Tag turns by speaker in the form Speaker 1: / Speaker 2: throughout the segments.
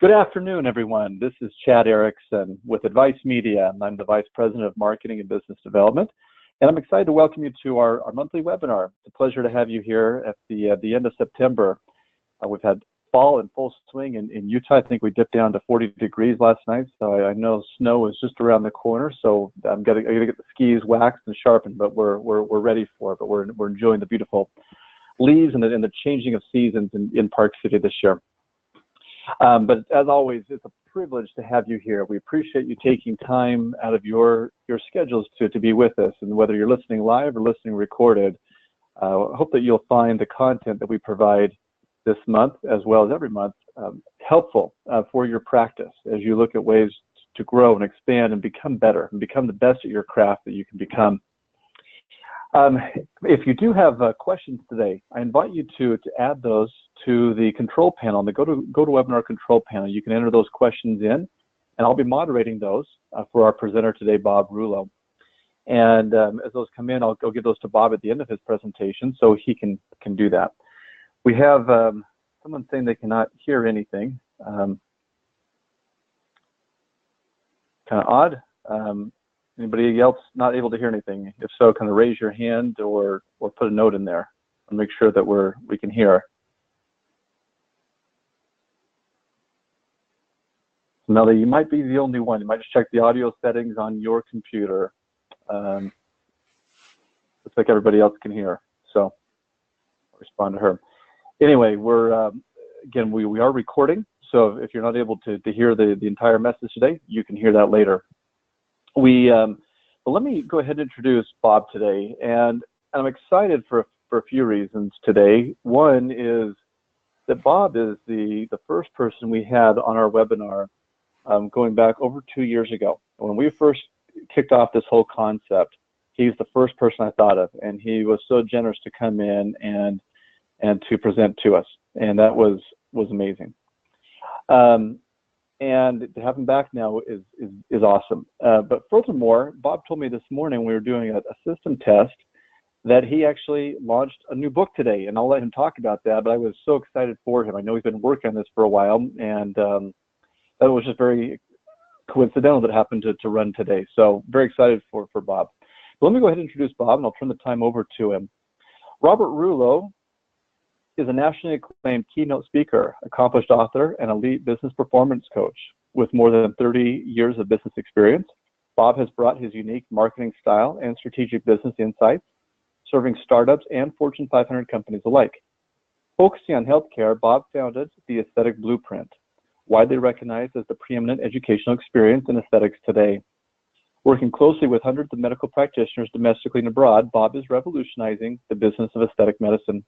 Speaker 1: Good afternoon, everyone. This is Chad Erickson with Advice Media, and I'm the Vice President of Marketing and Business Development. And I'm excited to welcome you to our monthly webinar. It's a pleasure to have you here at the end of September. We've had fall in full swing in Utah. I think we dipped down to 40 degrees last night, so I know snow is just around the corner. So I'm gonna get the skis waxed and sharpened, but we're ready for it. But we're enjoying the beautiful leaves and the changing of seasons in Park City this year. But as always, it's a privilege to have you here. We appreciate you taking time out of your schedules to be with us, and whether you're listening live or listening recorded, I hope that you'll find the content that we provide this month, as well as every month, helpful for your practice as you look at ways to grow and expand and become better and become the best at your craft that you can become. If you do have questions today, I invite you to add those to the control panel, on the GoToWebinar control panel. You can enter those questions in, and I'll be moderating those for our presenter today, Bob Rulo. And as those come in, I'll give those to Bob at the end of his presentation so he can do that. We have someone saying they cannot hear anything. Kind of odd. Anybody else not able to hear anything? If so, kind of raise your hand or put a note in there and make sure that we can hear. Melody, you might be the only one. You might just check the audio settings on your computer. Looks like everybody else can hear, so I'll respond to her. Anyway, again, we are recording, so if you're not able to hear the entire message today, you can hear that later. But let me go ahead and introduce Bob today, and I'm excited for a few reasons today. One is that Bob is the first person we had on our webinar going back over 2 years ago. When we first kicked off this whole concept, he's the first person I thought of, and he was so generous to come in and to present to us, and that was amazing. And to have him back now is awesome. But furthermore, Bob told me this morning we were doing a system test that he actually launched a new book today, and I'll let him talk about that. But I was so excited for him. I know he's been working on this for a while, and that was just very coincidental that it happened to run today. So very excited for Bob. But let me go ahead and introduce Bob, and I'll turn the time over to him. Robert Rulo is a nationally acclaimed keynote speaker, accomplished author, and elite business performance coach. With more than 30 years of business experience, Bob has brought his unique marketing style and strategic business insights, serving startups and Fortune 500 companies alike. Focusing on healthcare, Bob founded the Aesthetic Blueprint, widely recognized as the preeminent educational experience in aesthetics today. Working closely with hundreds of medical practitioners domestically and abroad, Bob is revolutionizing the business of aesthetic medicine.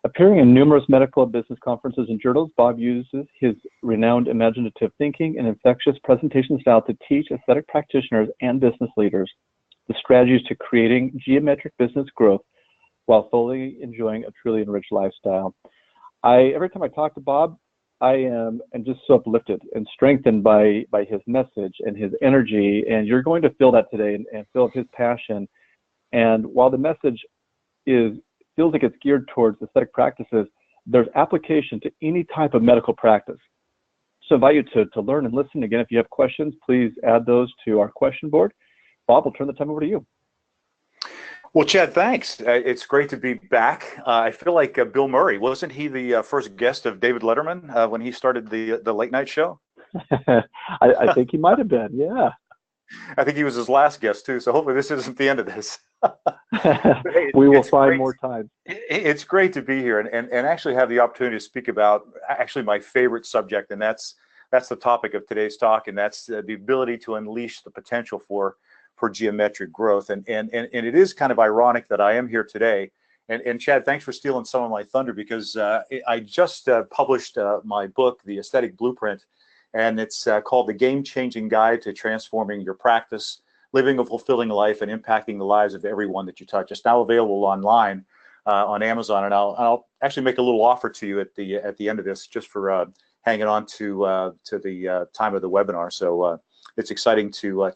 Speaker 1: Appearing in numerous medical and business conferences and journals, Bob uses his renowned imaginative thinking and infectious presentation style to teach aesthetic practitioners and business leaders the strategies to creating geometric business growth while fully enjoying a truly enriched lifestyle. Every time I talk to Bob, I am just so uplifted and strengthened by his message and his energy, and you're going to feel that today and feel his passion. And while the message feels like it's geared towards aesthetic practices, there's application to any type of medical practice. So I invite you to learn and listen. Again, if you have questions, please add those to our question board. Bob, I'll turn the time over to you.
Speaker 2: Well, Chad, thanks. It's great to be back. I feel like Bill Murray, wasn't he the first guest of David Letterman when he started the late night show?
Speaker 1: I think he might have been, yeah.
Speaker 2: I think he was his last guest too, so hopefully this isn't the end of this.
Speaker 1: Hey, we will find more time.
Speaker 2: It's great to be here and actually have the opportunity to speak about actually my favorite subject, and that's the topic of today's talk, and that's the ability to unleash the potential for geometric growth. And it is kind of ironic that I am here today. And Chad, thanks for stealing some of my thunder, because I just published my book, The Aesthetic Blueprint, and it's called The Game-Changing Guide to Transforming Your Practice, Living a Fulfilling Life, and Impacting the Lives of Everyone That You Touch. It's now available online on Amazon, and I'll actually make a little offer to you at the end of this, just for hanging on to the time of the webinar. So it's exciting to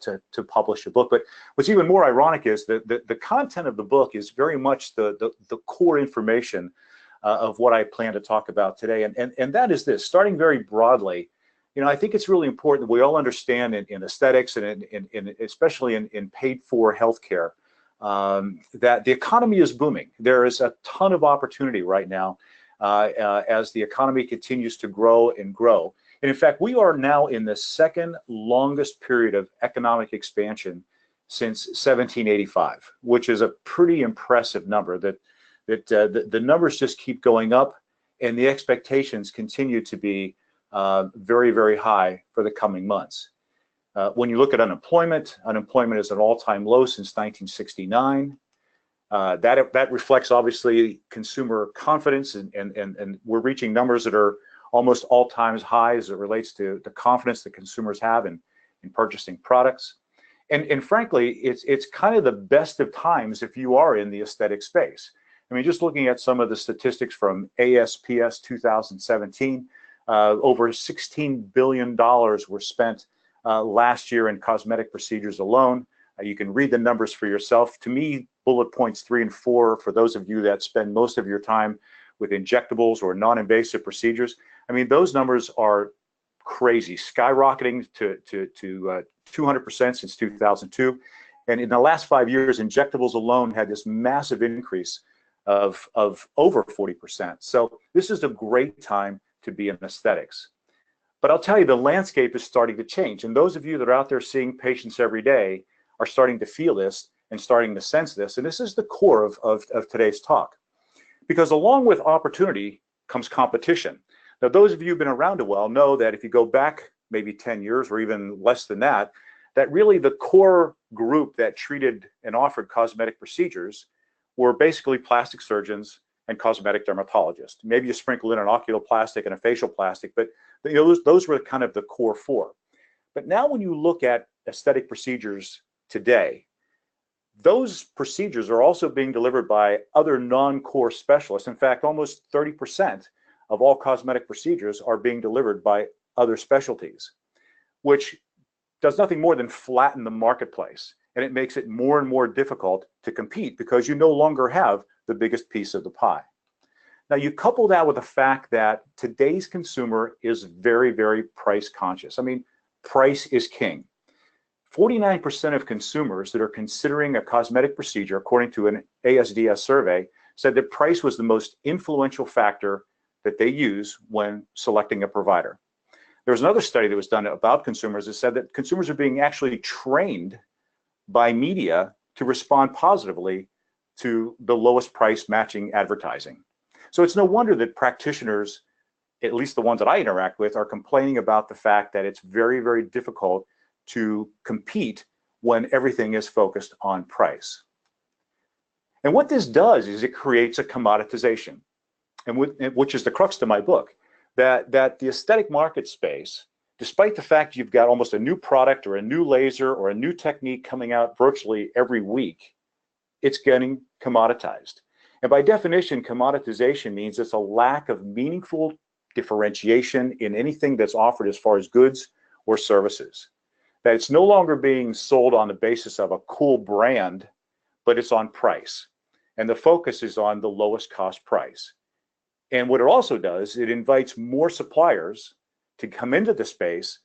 Speaker 2: publish a book. But what's even more ironic is that the content of the book is very much the core information of what I plan to talk about today, and that is this: starting very broadly. I think it's really important that we all understand in aesthetics and especially in paid for healthcare that the economy is booming. There is a ton of opportunity right now as the economy continues to grow and grow. And in fact, we are now in the second longest period of economic expansion since 1785, which is a pretty impressive number. The numbers just keep going up, and the expectations continue to be very, very high for the coming months. When you look at unemployment is at an all-time low since 1969. That reflects obviously consumer confidence, and we're reaching numbers that are almost all-time high as it relates to the confidence that consumers have in purchasing products. And frankly, it's kind of the best of times if you are in the aesthetic space. I mean, just looking at some of the statistics from ASPS 2017, over $16 billion were spent last year in cosmetic procedures alone. You can read the numbers for yourself. To me, bullet points 3 and 4, for those of you that spend most of your time with injectables or non-invasive procedures, I mean, those numbers are crazy, skyrocketing to 200% since 2002. And in the last 5 years, injectables alone had this massive increase of over 40%. So this is a great time to be in aesthetics. But I'll tell you, the landscape is starting to change. And those of you that are out there seeing patients every day are starting to feel this and starting to sense this. And this is the core of today's talk. Because along with opportunity comes competition. Now, those of you who've been around a while know that if you go back maybe 10 years or even less than that, that really the core group that treated and offered cosmetic procedures were basically plastic surgeons and cosmetic dermatologists. Maybe you sprinkle in an oculoplastic and a facial plastic, but those were kind of the core four. But now when you look at aesthetic procedures today, those procedures are also being delivered by other non-core specialists. In fact, almost 30% of all cosmetic procedures are being delivered by other specialties, which does nothing more than flatten the marketplace. And it makes it more and more difficult to compete because you no longer have the biggest piece of the pie. Now, you couple that with the fact that today's consumer is very, very price conscious. I mean, price is king. 49% of consumers that are considering a cosmetic procedure, according to an ASDS survey, said that price was the most influential factor that they use when selecting a provider. There was another study that was done about consumers that said that consumers are being actually trained by media to respond positively to the lowest price matching advertising. So it's no wonder that practitioners, at least the ones that I interact with, are complaining about the fact that it's very, very difficult to compete when everything is focused on price. And what this does is it creates a commoditization, and which is the crux to my book, that the aesthetic market space, despite the fact you've got almost a new product or a new laser or a new technique coming out virtually every week, it's getting commoditized. And by definition, commoditization means it's a lack of meaningful differentiation in anything that's offered as far as goods or services. That it's no longer being sold on the basis of a cool brand, but it's on price. And the focus is on the lowest cost price. And what it also does, it invites more suppliers to come into the space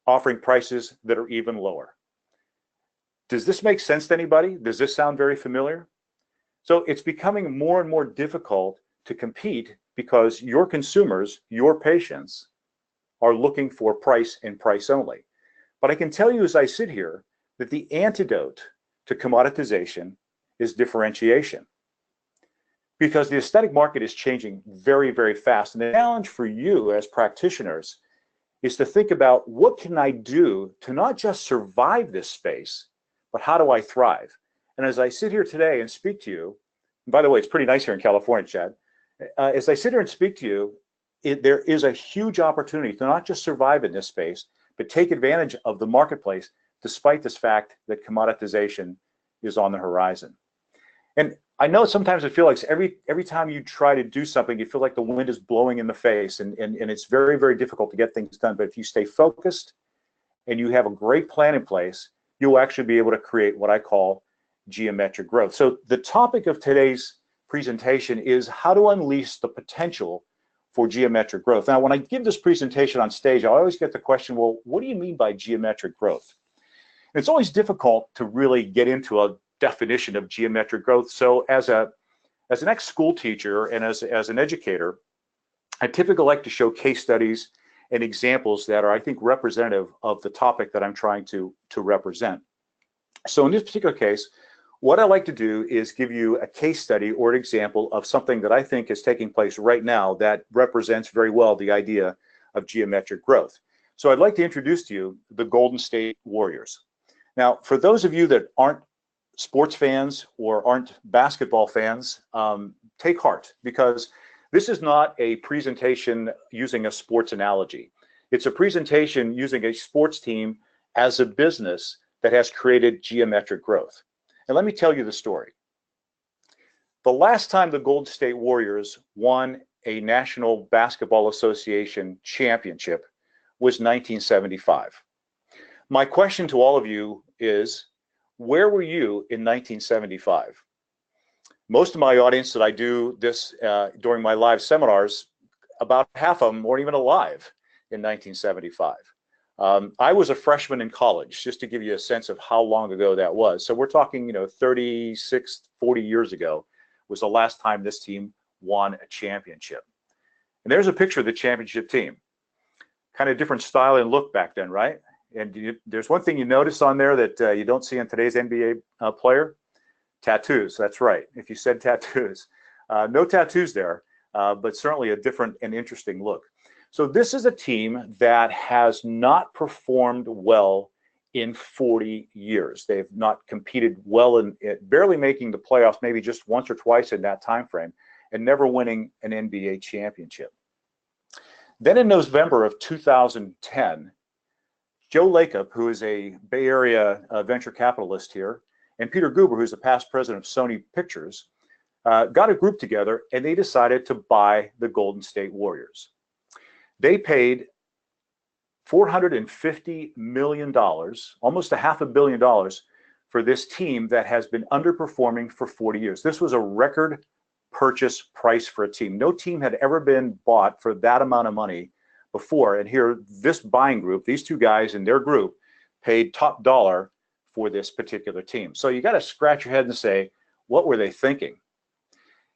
Speaker 2: offering prices that are even lower. Does this make sense to anybody? Does this sound very familiar? So it's becoming more and more difficult to compete because your consumers, your patients, are looking for price and price only. But I can tell you as I sit here that the antidote to commoditization is differentiation. Because the aesthetic market is changing very, very fast. And the challenge for you as practitioners is to think about what can I do to not just survive this space, but how do I thrive? And as I sit here today and speak to you, and by the way, it's pretty nice here in California, Chad. As I sit here and speak to you, there is a huge opportunity to not just survive in this space, but take advantage of the marketplace, despite this fact that commoditization is on the horizon. And I know sometimes it feels like every time you try to do something, you feel like the wind is blowing in the face, and it's very, very difficult to get things done. But if you stay focused and you have a great plan in place, you'll actually be able to create what I call geometric growth. So the topic of today's presentation is how to unleash the potential for geometric growth. Now, when I give this presentation on stage, I always get the question, well, what do you mean by geometric growth? And it's always difficult to really get into a definition of geometric growth. So as an ex-school teacher and as an educator, I typically like to show case studies and examples that are, I think, representative of the topic that I'm trying to represent. So in this particular case, what I like to do is give you a case study or an example of something that I think is taking place right now that represents very well the idea of geometric growth. So I'd like to introduce to you the Golden State Warriors. Now, for those of you that aren't sports fans or aren't basketball fans, take heart, because this is not a presentation using a sports analogy. It's a presentation using a sports team as a business that has created geometric growth. And let me tell you the story. The last time the Golden State Warriors won a National Basketball Association championship was 1975. My question to all of you is, where were you in 1975? Most of my audience that I do this during my live seminars, about half of them weren't even alive in 1975. I was a freshman in college, just to give you a sense of how long ago that was. So we're talking, 36, 40 years ago was the last time this team won a championship. And there's a picture of the championship team. Kind of different style and look back then, right? And there's one thing you notice on there that you don't see in today's NBA player: tattoos. That's right. If you said tattoos, no tattoos there, but certainly a different and interesting look. So this is a team that has not performed well in 40 years. They've not competed well in it, barely making the playoffs, maybe just once or twice in that time frame, and never winning an NBA championship. Then in November of 2010, Joe Lacob, who is a Bay Area venture capitalist here, and Peter Guber, who's the past president of Sony Pictures, got a group together and they decided to buy the Golden State Warriors. They paid $450 million, almost $500 million, for this team that has been underperforming for 40 years. This was a record purchase price for a team. No team had ever been bought for that amount of money before. And here, this buying group, these two guys in their group, paid top dollar for this particular team. So you got to scratch your head and say, what were they thinking?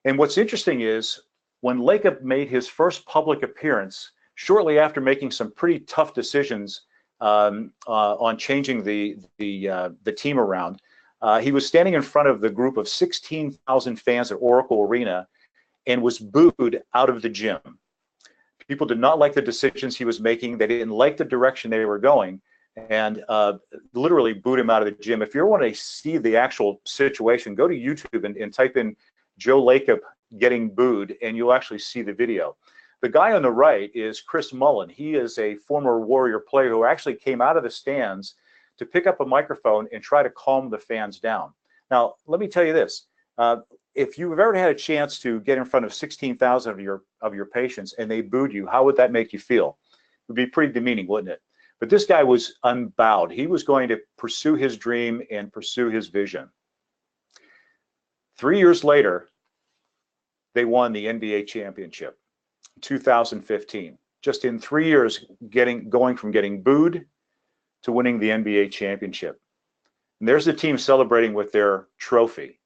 Speaker 2: And what's interesting is when Lacob made his first public appearance, shortly after making some pretty tough decisions on changing the team around, he was standing in front of the group of 16,000 fans at Oracle Arena and was booed out of the gym. People did not like the decisions he was making. They didn't like the direction they were going, and literally booed him out of the gym. If you want to see the actual situation, go to YouTube and type in Joe Lacob getting booed, and you'll actually see the video. The guy on the right is Chris Mullin. He is a former Warrior player who actually came out of the stands to pick up a microphone and try to calm the fans down. Now, let me tell you this. If you've ever had a chance to get in front of 16,000 of your patients and they booed you, how would that make you feel? It would be pretty demeaning, wouldn't it? But this guy was unbowed. He was going to pursue his dream and pursue his vision. 3 years later, they won the NBA championship. 2015. Just in 3 years, going from getting booed to winning the NBA championship. And there's the team celebrating with their trophy.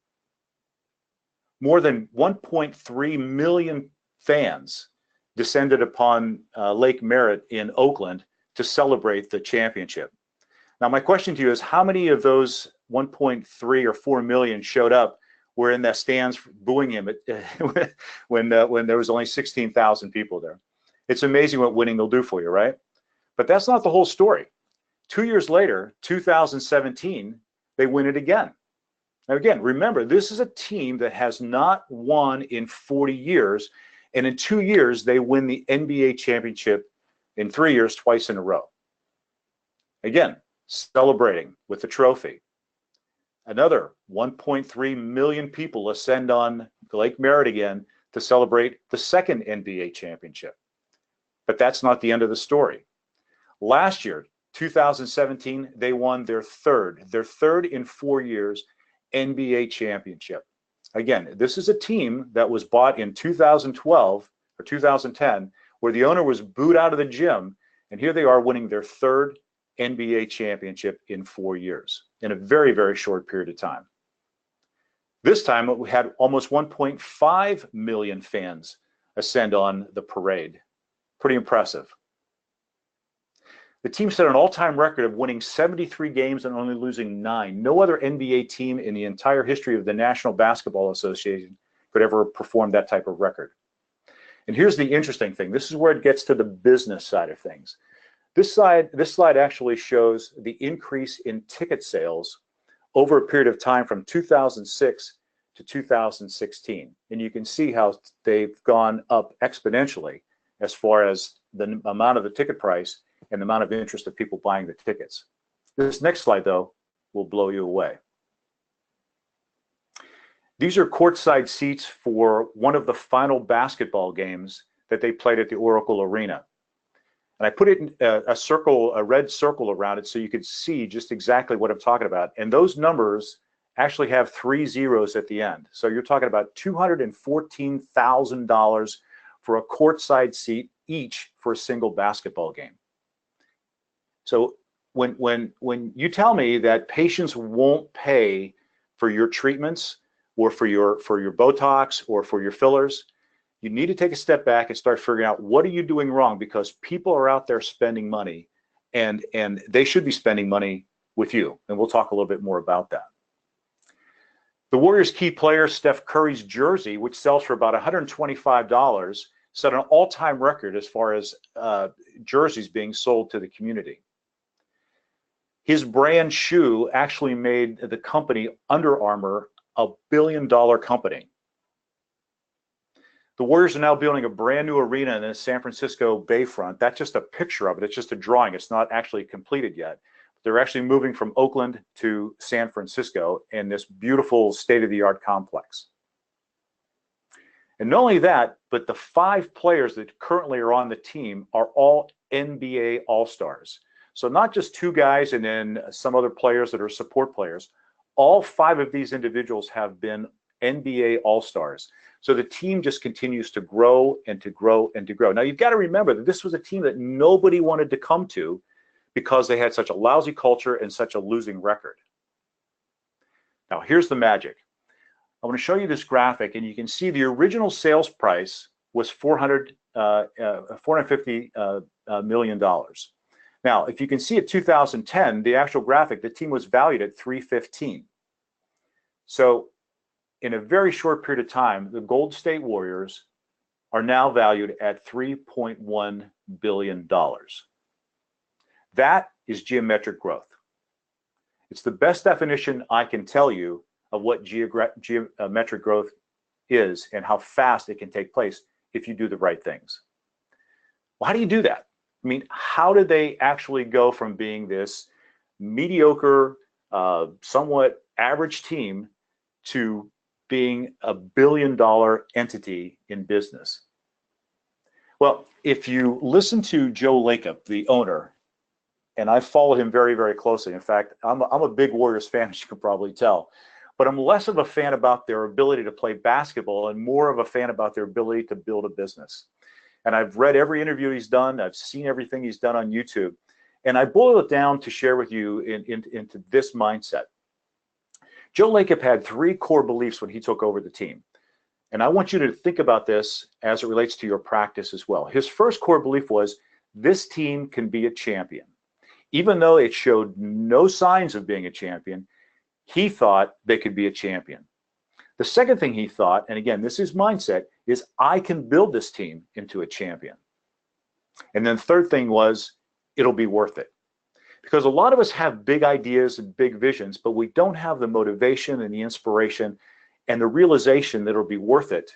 Speaker 2: More than 1.3 million fans descended upon Lake Merritt in Oakland to celebrate the championship. Now, my question to you is, how many of those 1.3 or 4 million showed up, were in the stands booing him when there was only 16,000 people there? It's amazing what winning will do for you, right? But that's not the whole story. 2 years later, 2017, they win it again. Now again, remember, this is a team that has not won in 40 years, and in 2 years, they win the NBA championship. In 3 years, twice in a row. Again, celebrating with the trophy. Another 1.3 million people ascend on Lake Merritt again to celebrate the second NBA championship. But that's not the end of the story. Last year, 2017, they won their third in 4 years NBA championship. Again, this is a team that was bought in 2012 or 2010, where the owner was booed out of the gym, and here they are winning their third NBA championship in 4 years, in a very, very short period of time. This time, we had almost 1.5 million fans ascend on the parade. Pretty impressive. The team set an all-time record of winning 73 games and only losing 9. No other NBA team in the entire history of the National Basketball Association could ever perform that type of record. And here's the interesting thing. This is where it gets to the business side of things. This slide actually shows the increase in ticket sales over a period of time from 2006 to 2016. And you can see how they've gone up exponentially as far as the amount of the ticket price and the amount of interest of people buying the tickets. This next slide, though, will blow you away. These are courtside seats for one of the final basketball games that they played at the Oracle Arena. And I put it in a red circle around it so you could see just exactly what I'm talking about. And those numbers actually have 3 zeros at the end. So you're talking about $214,000 for a courtside seat each for a single basketball game. So when you tell me that patients won't pay for your treatments or for your Botox or for your fillers, you need to take a step back and start figuring out what are you doing wrong, because people are out there spending money, and they should be spending money with you. And we'll talk a little bit more about that. The Warriors' key player, Steph Curry's jersey, which sells for about $125, set an all-time record as far as jerseys being sold to the community. His brand shoe actually made the company Under Armour a billion-dollar company. The Warriors are now building a brand new arena in the San Francisco Bayfront. That's just a picture of it. It's just a drawing. It's not actually completed yet. They're actually moving from Oakland to San Francisco in this beautiful state-of-the-art complex. And not only that, but the 5 players that currently are on the team are all NBA All-Stars. So not just 2 guys and then some other players that are support players. All 5 of these individuals have been NBA All-Stars. So the team just continues to grow and to grow and to grow. Now, you've got to remember that this was a team that nobody wanted to come to because they had such a lousy culture and such a losing record. Now, here's the magic. I want to show you this graphic, and you can see the original sales price was $450 million. Now, if you can see at 2010, the actual graphic, the team was valued at $315. So in a very short period of time, the Golden State Warriors are now valued at $3.1 billion. That is geometric growth. It's the best definition I can tell you of what geometric growth is and how fast it can take place if you do the right things. Well, how do you do that? I mean, how did they actually go from being this mediocre, somewhat average team to being a billion-dollar entity in business? Well, if you listen to Joe Lacob, the owner, and I followed him very, very closely. In fact, I'm a big Warriors fan, as you can probably tell. But I'm less of a fan about their ability to play basketball and more of a fan about their ability to build a business. And I've read every interview he's done. I've seen everything he's done on YouTube. And I boil it down to share with you into this mindset. Joe Lacob had 3 core beliefs when he took over the team. And I want you to think about this as it relates to your practice as well. His first core belief was this team can be a champion. Even though it showed no signs of being a champion, he thought they could be a champion. The second thing he thought, and again, this is mindset, is I can build this team into a champion. And then the third thing was, it'll be worth it. Because a lot of us have big ideas and big visions, but we don't have the motivation and the inspiration and the realization that it'll be worth it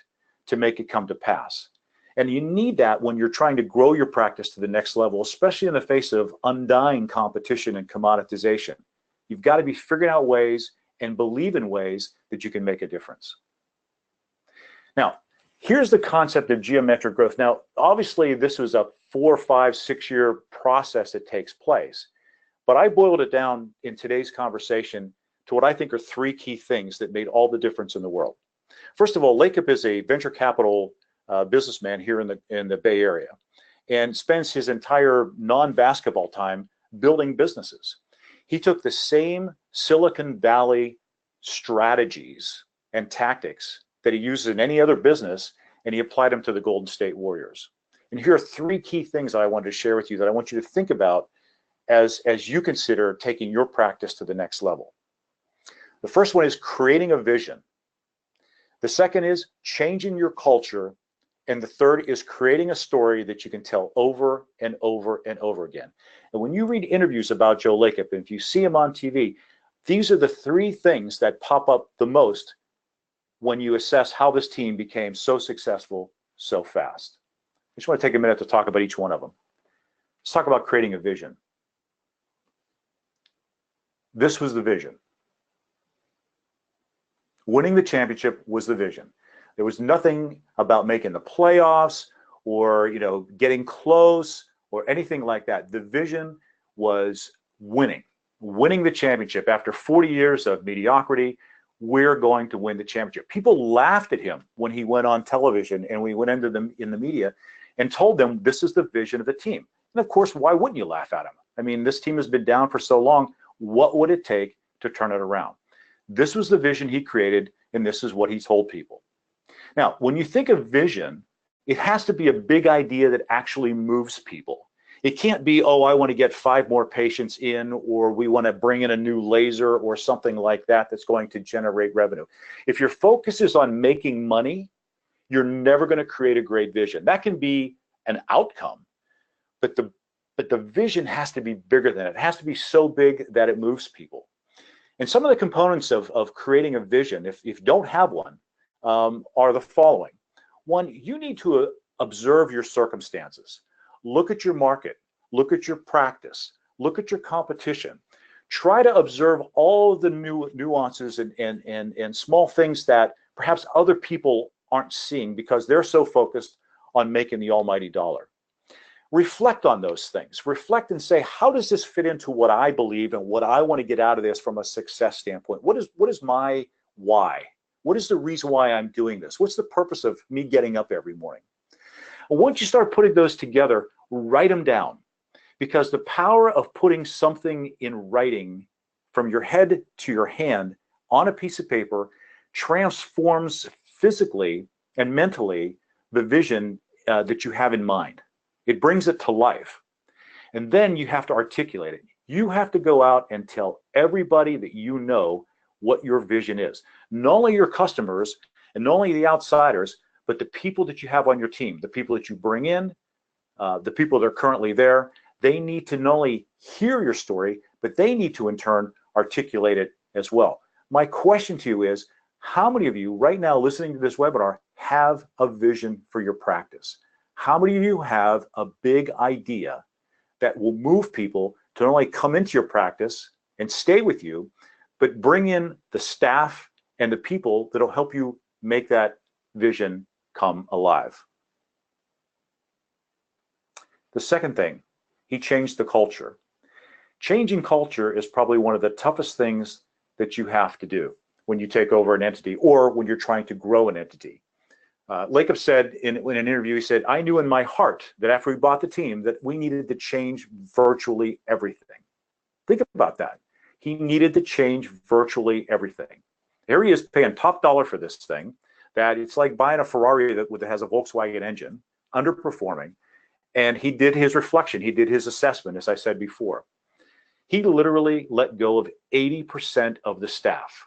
Speaker 2: to make it come to pass. And you need that when you're trying to grow your practice to the next level, especially in the face of undying competition and commoditization. You've got to be figuring out ways and believe in ways that you can make a difference. Now, here's the concept of geometric growth. Now, obviously, this was a 4, 5, 6 year process that takes place. But I boiled it down in today's conversation to what I think are 3 key things that made all the difference in the world. First of all, Lacob is a venture capital businessman here in the Bay Area, and spends his entire non-basketball time building businesses. He took the same Silicon Valley strategies and tactics that he uses in any other business, and he applied them to the Golden State Warriors. And here are three key things that I wanted to share with you that I want you to think about as you consider taking your practice to the next level. The first one is creating a vision. The second is changing your culture. And the third is creating a story that you can tell over and over and over again. And when you read interviews about Joe Lacob, and if you see him on TV, these are the three things that pop up the most when you assess how this team became so successful so fast. I just want to take a minute to talk about each one of them. Let's talk about creating a vision. This was the vision. Winning the championship was the vision. There was nothing about making the playoffs or, getting close or anything like that. The vision was winning the championship. After 40 years of mediocrity, we're going to win the championship. People laughed at him when he went on television and we went into them in the media and told them this is the vision of the team. And of course, why wouldn't you laugh at him? I mean, this team has been down for so long. What would it take to turn it around? This was the vision he created, and this is what he told people. Now, when you think of vision, it has to be a big idea that actually moves people. It can't be, oh, I want to get 5 more patients in, or we want to bring in a new laser or something like that that's going to generate revenue. If your focus is on making money, you're never going to create a great vision. That can be an outcome, but the vision has to be bigger than it. It has to be so big that it moves people. And some of the components of creating a vision, if you don't have one, are the following. One, you need to observe your circumstances. Look at your market, look at your practice, look at your competition. Try to observe all of the nuances and small things that perhaps other people aren't seeing because they're so focused on making the almighty dollar. Reflect on those things. Reflect and say, how does this fit into what I believe and what I want to get out of this from a success standpoint? What is my why? What is the reason why I'm doing this? What's the purpose of me getting up every morning? And once you start putting those together, write them down, because the power of putting something in writing from your head to your hand on a piece of paper transforms physically and mentally the vision that you have in mind. It brings it to life. And then you have to articulate it. You have to go out and tell everybody that you know what your vision is. Not only your customers and not only the outsiders, but the people that you have on your team, the people that you bring in, the people that are currently there. They need to not only hear your story, but they need to in turn articulate it as well. My question to you is, how many of you right now listening to this webinar have a vision for your practice? How many of you have a big idea that will move people to not only come into your practice and stay with you, but bring in the staff and the people that will help you make that vision come alive? The second thing, he changed the culture. Changing culture is probably one of the toughest things that you have to do when you take over an entity or when you're trying to grow an entity. Lacob said in an interview, he said, I knew in my heart that after we bought the team that we needed to change virtually everything. Think about that. He needed to change virtually everything. Here he is paying top dollar for this thing, that it's like buying a Ferrari that has a Volkswagen engine, underperforming. And he did his reflection. He did his assessment, as I said before. He literally let go of 80% of the staff.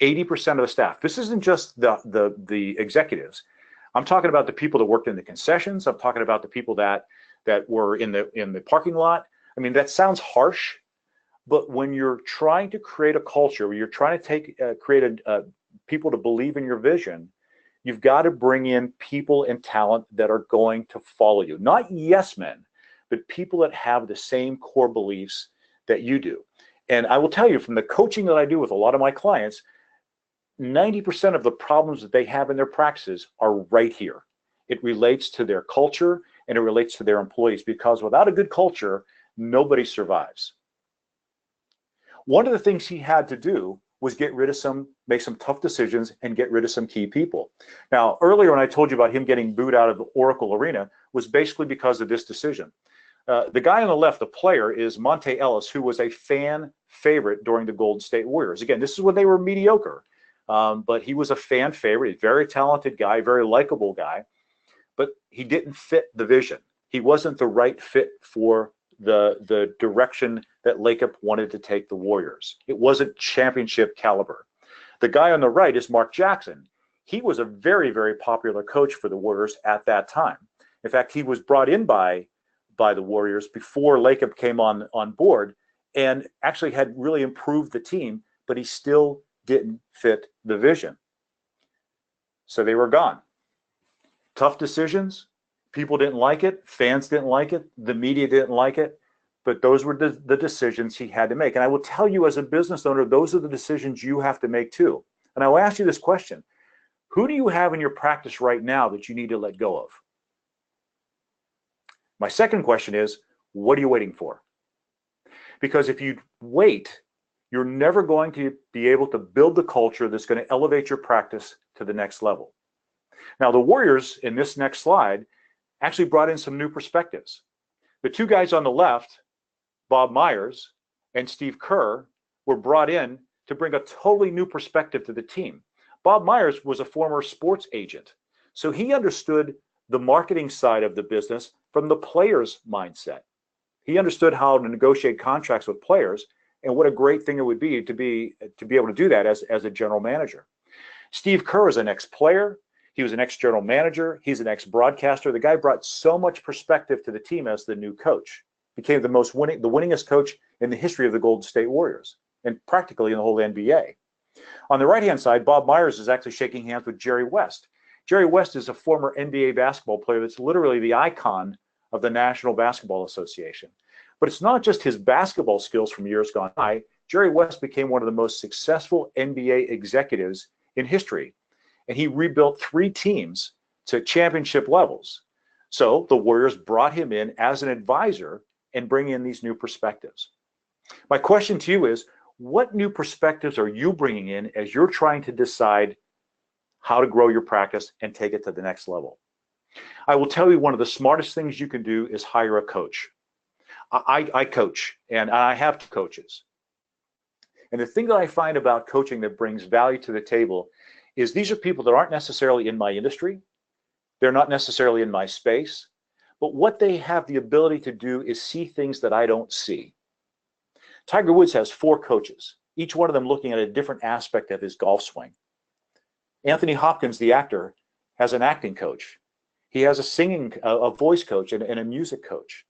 Speaker 2: 80% of the staff. This isn't just the executives. I'm talking about the people that worked in the concessions. I'm talking about the people that were in the parking lot. I mean, that sounds harsh, but when you're trying to create a culture, where you're trying to create people to believe in your vision, you've got to bring in people and talent that are going to follow you. Not yes men, but people that have the same core beliefs that you do. And I will tell you, from the coaching that I do with a lot of my clients, 90% of the problems that they have in their practices are right here. It relates to their culture and it relates to their employees, because without a good culture, nobody survives. One of the things he had to do was make some tough decisions and get rid of some key people. Now, earlier when I told you about him getting booed out of the Oracle Arena was basically because of this decision. The guy on the left, the player, is Monte Ellis, who was a fan favorite during the Golden State Warriors. Again, this is when they were mediocre, but he was a fan favorite, a very talented guy, very likable guy, but he didn't fit the vision. He wasn't the right fit for the direction that Lakeup wanted to take the Warriors. It wasn't championship caliber. The guy on the right is Mark Jackson. He was a very, very popular coach for the Warriors at that time. In fact, he was brought in by the Warriors before Lakeup came on board and actually had really improved the team, but he still didn't fit the vision. So they were gone. Tough decisions. People didn't like it. Fans didn't like it. The media didn't like it. But those were the decisions he had to make. And I will tell you, as a business owner, those are the decisions you have to make too. And I will ask you this question. Who do you have in your practice right now that you need to let go of? My second question is, what are you waiting for? Because if you wait, you're never going to be able to build the culture that's going to elevate your practice to the next level. Now, the Warriors in this next slide actually brought in some new perspectives. The two guys on the left, Bob Myers and Steve Kerr, were brought in to bring a totally new perspective to the team. Bob Myers was a former sports agent, so he understood the marketing side of the business from the players' mindset. He understood how to negotiate contracts with players and what a great thing it would be to be able to do that as a general manager. Steve Kerr is an ex-player. He was an ex-general manager. He's an ex-broadcaster. The guy brought so much perspective to the team as the new coach. Became the winningest coach in the history of the Golden State Warriors and practically in the whole NBA. On the right-hand side, Bob Myers is actually shaking hands with Jerry West. Jerry West is a former NBA basketball player that's literally the icon of the National Basketball Association. But it's not just his basketball skills from years gone by. Jerry West became one of the most successful NBA executives in history. And he rebuilt 3 teams to championship levels. So the Warriors brought him in as an advisor and bring in these new perspectives. My question to you is, what new perspectives are you bringing in as you're trying to decide how to grow your practice and take it to the next level? I will tell you, one of the smartest things you can do is hire a coach. I coach, and I have 2 coaches. And the thing that I find about coaching that brings value to the table is these are people that aren't necessarily in my industry. They're not necessarily in my space. But what they have the ability to do is see things that I don't see. Tiger Woods has 4 coaches, each one of them looking at a different aspect of his golf swing. Anthony Hopkins, the actor, has an acting coach. He has a voice coach and a music coach.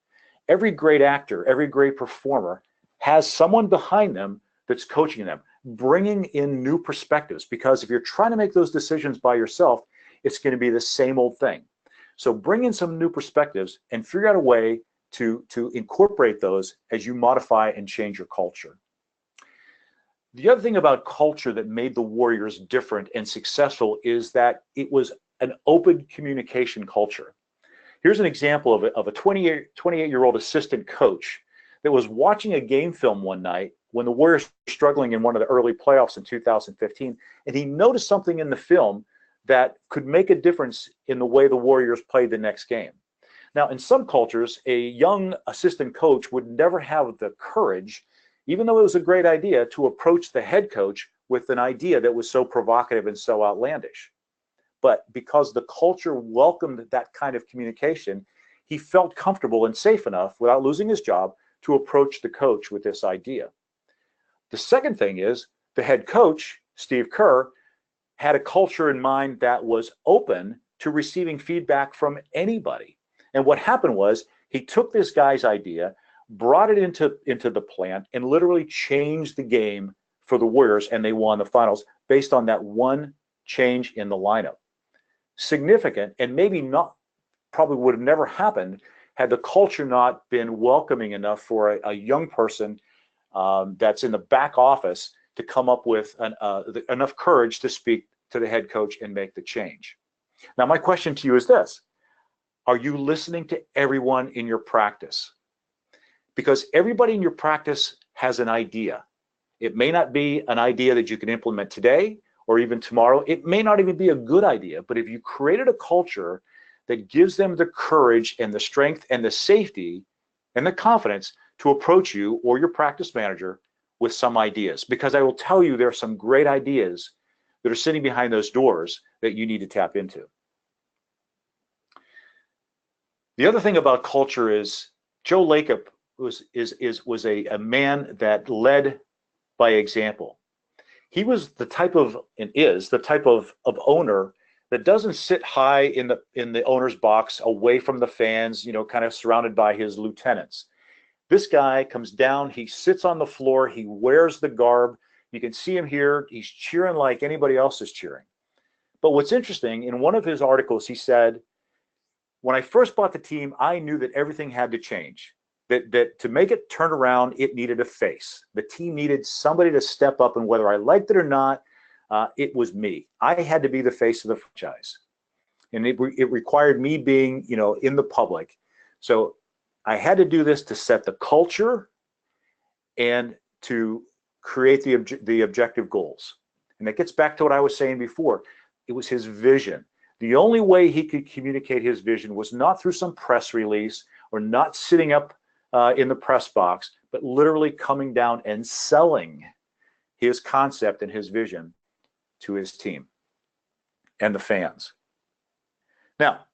Speaker 2: Every great actor, every great performer has someone behind them that's coaching them, bringing in new perspectives, because if you're trying to make those decisions by yourself, it's going to be the same old thing. So bring in some new perspectives and figure out a way to incorporate those as you modify and change your culture. The other thing about culture that made the Warriors different and successful is that it was an open communication culture. Here's an example of a 28-year-old assistant coach that was watching a game film one night when the Warriors were struggling in one of the early playoffs in 2015, and he noticed something in the film that could make a difference in the way the Warriors played the next game. Now, in some cultures, a young assistant coach would never have the courage, even though it was a great idea, to approach the head coach with an idea that was so provocative and so outlandish. But because the culture welcomed that kind of communication, he felt comfortable and safe enough, without losing his job, to approach the coach with this idea. The second thing is, the head coach, Steve Kerr, had a culture in mind that was open to receiving feedback from anybody. And what happened was, he took this guy's idea, brought it into the plant, and literally changed the game for the Warriors, and they won the finals based on that one change in the lineup. Significant, and maybe not, probably would have never happened had the culture not been welcoming enough for a young person that's in the back office to come up with enough courage to speak to the head coach and make the change. Now, my question to you is this: are you listening to everyone in your practice? Because everybody in your practice has an idea. It may not be an idea that you can implement today or even tomorrow. It may not even be a good idea, but if you created a culture that gives them the courage and the strength and the safety and the confidence to approach you or your practice manager with some ideas, because I will tell you there are some great ideas that are sitting behind those doors that you need to tap into. The other thing about culture is Joe Lacob was a man that led by example. He was the type of, and is the type of owner that doesn't sit high in the owner's box away from the fans, you know, kind of surrounded by his lieutenants. This guy comes down, he sits on the floor, he wears the garb. You can see him here, he's cheering like anybody else is cheering. But what's interesting, in one of his articles, he said, when I first bought the team, I knew that everything had to change. That to make it turn around, it needed a face. The team needed somebody to step up, and whether I liked it or not, it was me. I had to be the face of the franchise, and it required me being, you know, in the public. So I had to do this to set the culture and to create the objective goals. And that gets back to what I was saying before. It was his vision. The only way he could communicate his vision was not through some press release or not sitting up in the press box, but literally coming down and selling his concept and his vision to his team and the fans. Now,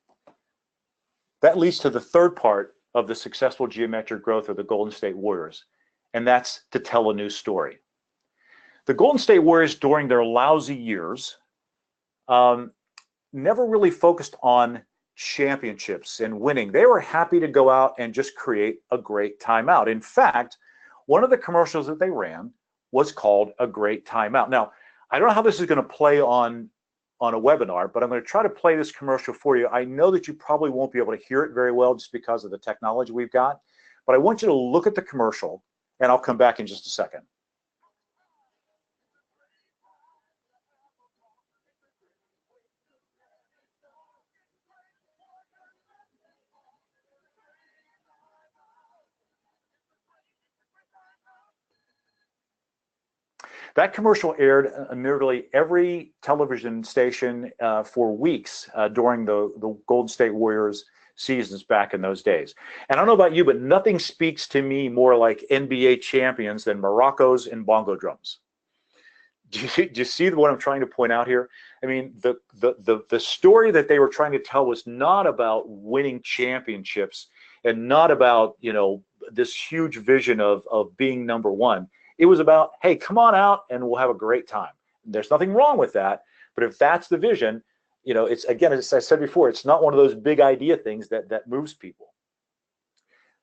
Speaker 2: that leads to the third part of the successful geometric growth of the Golden State Warriors, and that's to tell a new story. The Golden State Warriors, during their lousy years, never really focused on championships and winning. They were happy to go out and just create a great timeout. In fact, one of the commercials that they ran was called A Great Timeout. Now, I don't know how this is going to play on a webinar, but I'm going to try to play this commercial for you. I know that you probably won't be able to hear it very well just because of the technology we've got, but I want you to look at the commercial, and I'll come back in just a second. That commercial aired nearly every television station for weeks during the Golden State Warriors seasons back in those days. And I don't know about you, but nothing speaks to me more like NBA champions than maracas and bongo drums. Do you see what I'm trying to point out here? I mean, the story that they were trying to tell was not about winning championships and not about, you know, this huge vision of being number one. It was about, hey, come on out and we'll have a great time. There's nothing wrong with that. But if that's the vision, you know, it's, again, as I said before, it's not one of those big idea things that moves people.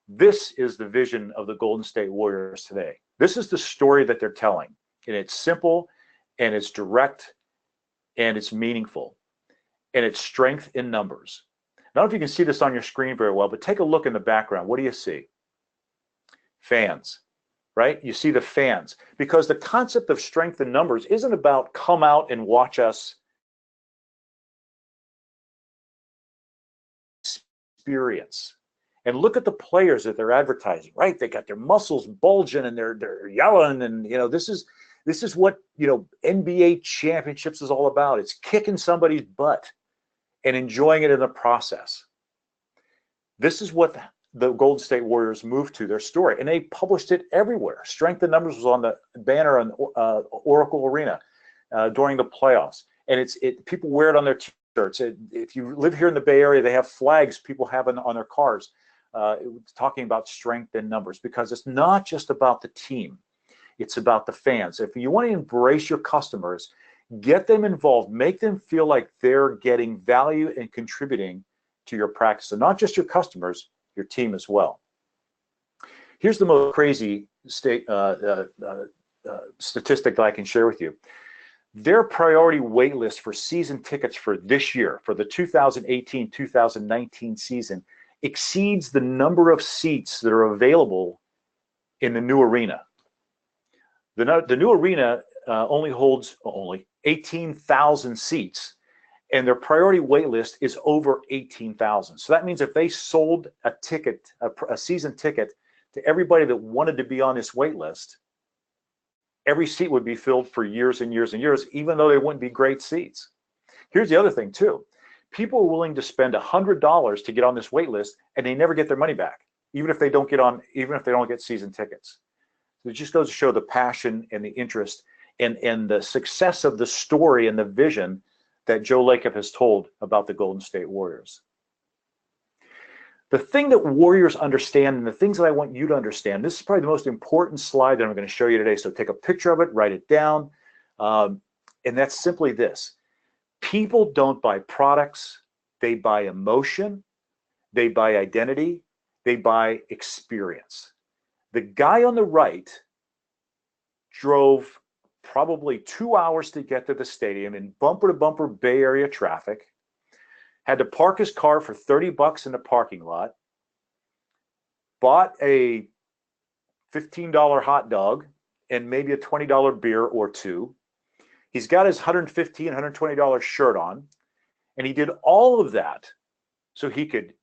Speaker 2: This is the vision of the Golden State Warriors today. This is the story that they're telling. And it's simple, and it's direct, and it's meaningful, and it's strength in numbers. I don't know if you can see this on your screen very well, but take a look in the background. What do you see? Fans. Right? You see the fans, because the concept of strength in numbers isn't about come out and watch us experience. And look at the players that they're advertising, right? They got their muscles bulging and they're yelling, and you know, this is what, you know, NBA championships is all about. It's kicking somebody's butt and enjoying it in the process. This is what the Golden State Warriors moved to their story, and they published it everywhere. Strength in numbers was on the banner on Oracle Arena during the playoffs, and people wear it on their t-shirts. If you live here in the Bay Area, they have flags people have on their cars talking about strength in numbers, because it's not just about the team, it's about the fans. If you want to embrace your customers, get them involved, make them feel like they're getting value and contributing to your practice, and not just your customers, your team as well. Here's the most crazy statistic that I can share with you. Their priority wait list for season tickets for this year, for the 2018-2019 season, exceeds the number of seats that are available in the new arena. The new arena only holds 18,000 seats, and their priority wait list is over 18,000. So that means if they sold a ticket, a season ticket, to everybody that wanted to be on this wait list, every seat would be filled for years and years and years, even though they wouldn't be great seats. Here's the other thing too. People are willing to spend $100 to get on this wait list, and they never get their money back, even if they don't get season tickets. So it just goes to show the passion and the interest and the success of the story and the vision that Joe Lacob has told about the Golden State Warriors. The thing that Warriors understand, and the things that I want you to understand, this is probably the most important slide that I'm going to show you today. So take a picture of it, write it down, and that's simply this. People don't buy products, they buy emotion, they buy identity, they buy experience. The guy on the right drove probably 2 hours to get to the stadium in bumper-to-bumper Bay Area traffic, had to park his car for $30 in the parking lot, bought a $15 hot dog and maybe a $20 beer or two. He's got his $115, $120 shirt on, and he did all of that so he could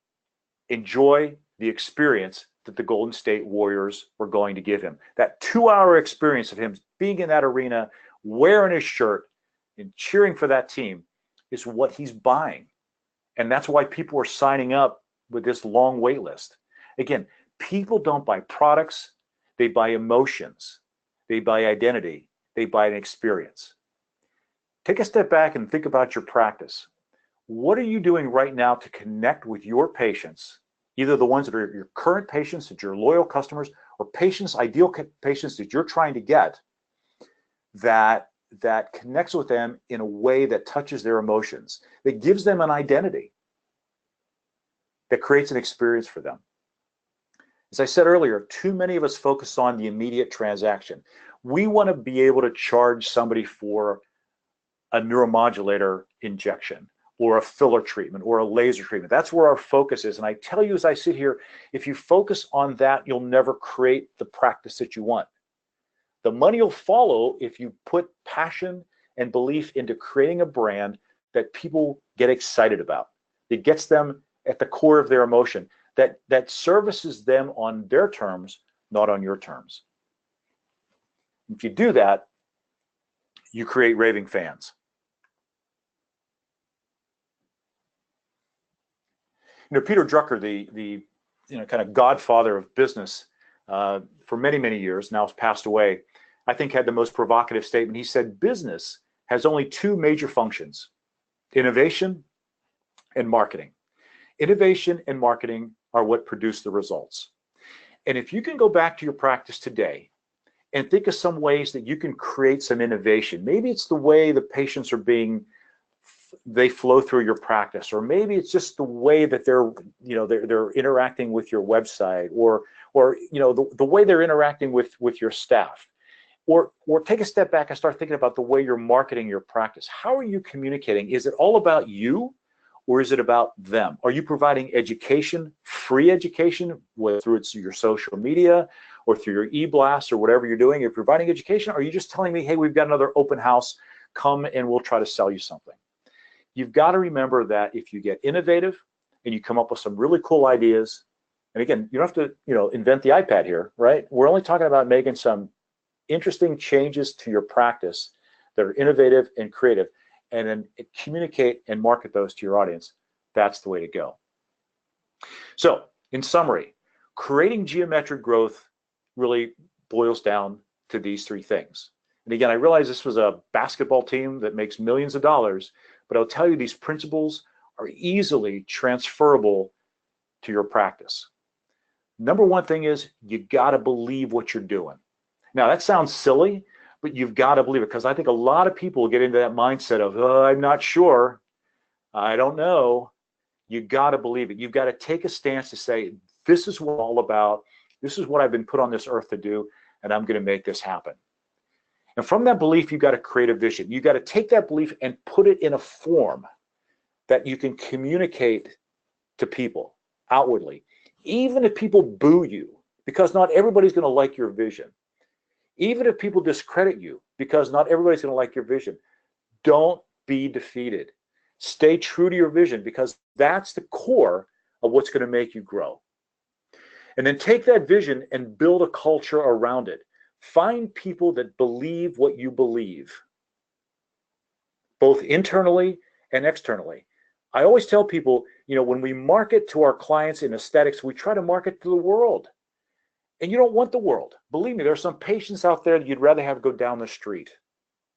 Speaker 2: enjoy the experience that the Golden State Warriors were going to give him. That 2-hour experience of him being in that arena, wearing his shirt and cheering for that team is what he's buying. And that's why people are signing up with this long wait list. Again, people don't buy products, they buy emotions, they buy identity, they buy an experience. Take a step back and think about your practice. What are you doing right now to connect with your patients, either the ones that are your current patients, that you're loyal customers, or patients, ideal patients that you're trying to get, that connects with them in a way that touches their emotions, that gives them an identity, that creates an experience for them. As I said earlier, too many of us focus on the immediate transaction. We want to be able to charge somebody for a neuromodulator injection or a filler treatment or a laser treatment. That's where our focus is. And I tell you as I sit here, if you focus on that, you'll never create the practice that you want. The money will follow if you put passion and belief into creating a brand that people get excited about. It gets them at the core of their emotion, that services them on their terms, not on your terms. If you do that, you create raving fans. Peter Drucker, the kind of godfather of business for many, many years, now has passed away, I think had the most provocative statement. He said, business has only two major functions: innovation and marketing. Innovation and marketing are what produce the results. And if you can go back to your practice today and think of some ways that you can create some innovation, maybe it's the way the patients are they flow through your practice, or maybe it's just the way that they're interacting with your website, or the way they're interacting with your staff. Or take a step back and start thinking about the way you're marketing your practice. How are you communicating? Is it all about you, or is it about them? Are you providing education, free education, whether through your social media or through your e-blast or whatever you're doing? You're providing education, or are you just telling me, hey, we've got another open house, come and we'll try to sell you something? You've got to remember that if you get innovative and you come up with some really cool ideas, and again, you don't have to invent the iPad here, right? We're only talking about making some interesting changes to your practice that are innovative and creative, and then communicate and market those to your audience. That's the way to go. So in summary, creating geometric growth really boils down to these three things. And again, I realize this was a basketball team that makes millions of dollars, but I'll tell you these principles are easily transferable to your practice. Number one thing is you got to believe what you're doing. Now that sounds silly, but you've got to believe it, because I think a lot of people get into that mindset of, oh, I'm not sure, I don't know. You got to believe it. You've got to take a stance to say, this is what I'm all about. This is what I've been put on this earth to do, and I'm going to make this happen. And from that belief, you've got to create a vision. You've got to take that belief and put it in a form that you can communicate to people outwardly, even if people boo you, because not everybody's going to like your vision. Even if people discredit you, because not everybody's going to like your vision. Don't be defeated. Stay true to your vision, because that's the core of what's going to make you grow. And then take that vision and build a culture around it. Find people that believe what you believe, both internally and externally. I always tell people, when we market to our clients in aesthetics, we try to market to the world. And you don't want the world. Believe me, there are some patients out there that you'd rather have go down the street.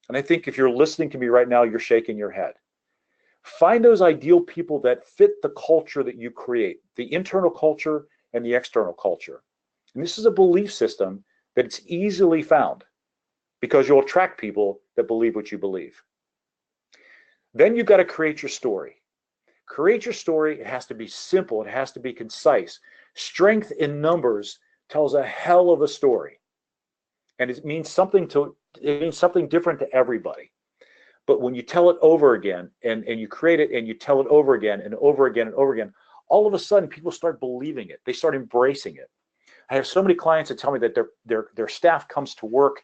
Speaker 2: And I think if you're listening to me right now, you're shaking your head. Find those ideal people that fit the culture that you create, the internal culture and the external culture. And this is a belief system that it's easily found because you'll attract people that believe what you believe. Then you've got to create your story. Create your story. It has to be simple. It has to be concise. Strength in numbers tells a hell of a story. And it means something different to everybody. But when you tell it over again and you create it and you tell it over again and over again and over again, all of a sudden people start believing it. They start embracing it. I have so many clients that tell me that their staff comes to work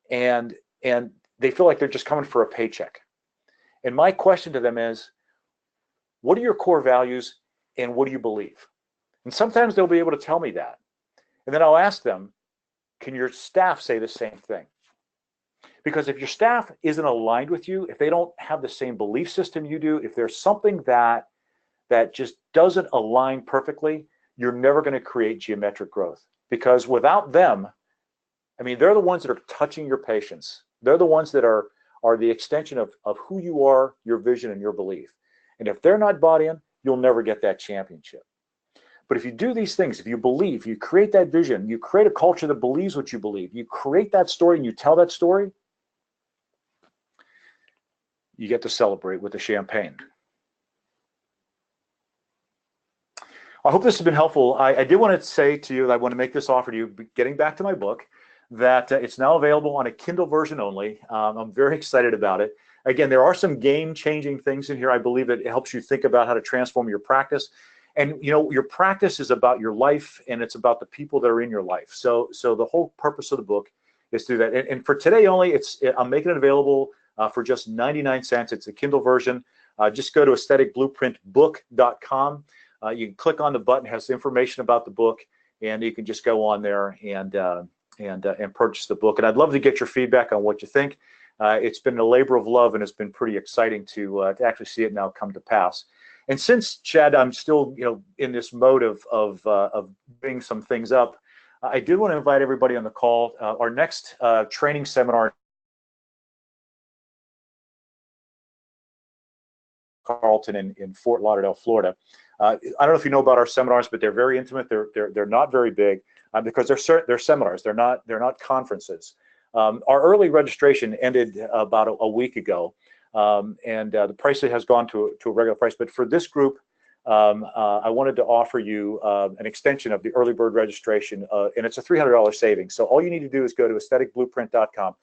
Speaker 2: and they feel like they're just coming for a paycheck. And my question to them is, what are your core values and what do you believe? And sometimes they'll be able to tell me that. And then I'll ask them, can your staff say the same thing? Because if your staff isn't aligned with you, if they don't have the same belief system you do, if there's something that just doesn't align perfectly, you're never going to create geometric growth. Because without them, I mean, they're the ones that are touching your patients. They're the ones that are the extension of who you are, your vision, and your belief. And if they're not bought in, you'll never get that championship. But if you do these things, if you believe, you create that vision, you create a culture that believes what you believe, you create that story and you tell that story, you get to celebrate with the champagne. I hope this has been helpful. I did want to say to you that I want to make this offer to you, getting back to my book, that it's now available on a Kindle version only. I'm very excited about it. Again, there are some game-changing things in here. I believe that it helps you think about how to transform your practice. And your practice is about your life, and it's about the people that are in your life. So the whole purpose of the book is to do that. And for today only, I'm making it available for just 99 cents. It's a Kindle version. Just go to aestheticblueprintbook.com. You can click on the button, it has information about the book, and you can just go on there and purchase the book. And I'd love to get your feedback on what you think. It's been a labor of love, and it's been pretty exciting to actually see it now come to pass. And since, Chad, I'm still in this mode of bringing some things up, I did want to invite everybody on the call. Our next training seminar, Carlton in Fort Lauderdale, Florida. I don't know if you know about our seminars, but they're very intimate. They're not very big because they're seminars. They're not conferences. Our early registration ended about a week ago, and the price has gone to a regular price. But for this group, I wanted to offer you an extension of the early bird registration, and it's a $300 savings. So all you need to do is go to aestheticblueprint.com.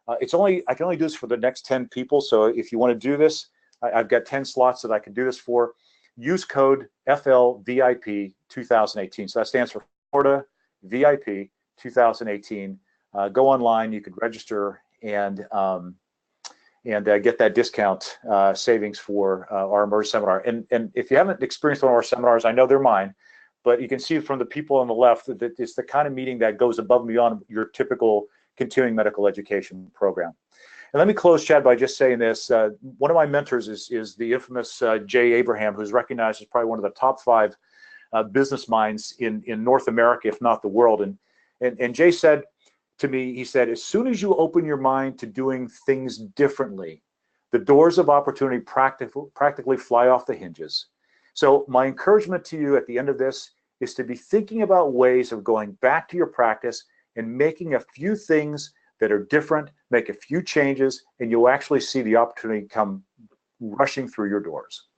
Speaker 2: I can only do this for the next 10 people. So if you want to do this, I've got 10 slots that I can do this for. Use code FLVIP 2018. So that stands for Florida VIP 2018. Go online, you can register and get that discount savings for our Immersion seminar. And if you haven't experienced one of our seminars, I know they're mine, but you can see from the people on the left that it's the kind of meeting that goes above and beyond your typical continuing medical education program. And let me close, Chad, by just saying this. One of my mentors is the infamous Jay Abraham, who's recognized as probably one of the top 5 business minds in North America, if not the world. And Jay said to me, he said, as soon as you open your mind to doing things differently, the doors of opportunity practically fly off the hinges. So my encouragement to you at the end of this is to be thinking about ways of going back to your practice and making a few things that are different, make a few changes, and you'll actually see the opportunity come rushing through your doors.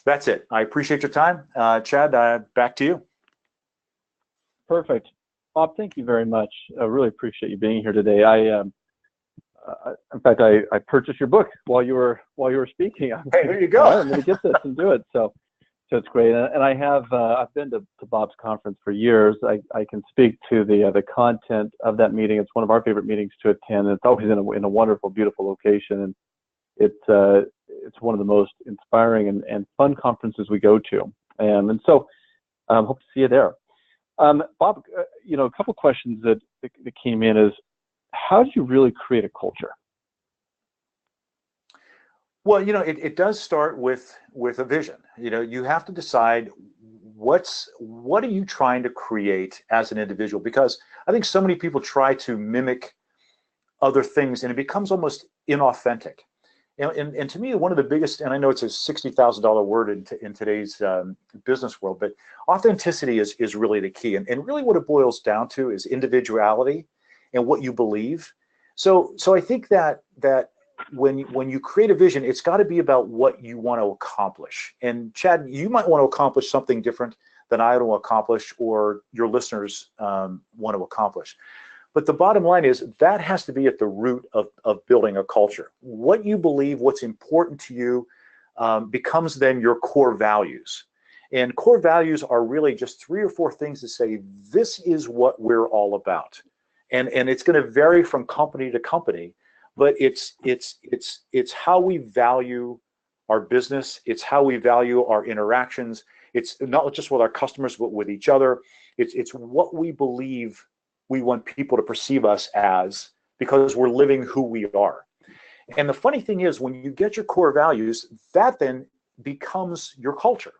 Speaker 2: That's it. I appreciate your time. Chad, back to you.
Speaker 1: Perfect. Bob, thank you very much. I really appreciate you being here today. In fact, I purchased your book while you were speaking.
Speaker 2: Hey, there you go.
Speaker 1: I'm going to get this and do it. So it's great. And I've been to Bob's conference for years. I can speak to the content of that meeting. It's one of our favorite meetings to attend. It's always in a wonderful, beautiful location, and it's one of the most inspiring and fun conferences we go to. And so hope to see you there. Bob, a couple questions that came in is, how do you really create a culture?
Speaker 2: Well, it does start with a vision. You have to decide what are you trying to create as an individual, because I think so many people try to mimic other things and it becomes almost inauthentic. And to me, one of the biggest, and I know it's a $60,000 word in today's business world, but authenticity is really the key. And really what it boils down to is individuality and what you believe. So I think that when you create a vision, it's got to be about what you want to accomplish. And Chad, you might want to accomplish something different than I want to accomplish, or your listeners want to accomplish. But the bottom line is that has to be at the root of building a culture. What you believe, what's important to you, becomes then your core values. And core values are really just 3 or 4 things to say, this is what we're all about. And it's going to vary from company to company, but it's how we value our business. It's how we value our interactions. It's not just with our customers, but with each other. It's what we believe we want people to perceive us as, because we're living who we are. And the funny thing is, when you get your core values, that then becomes your culture.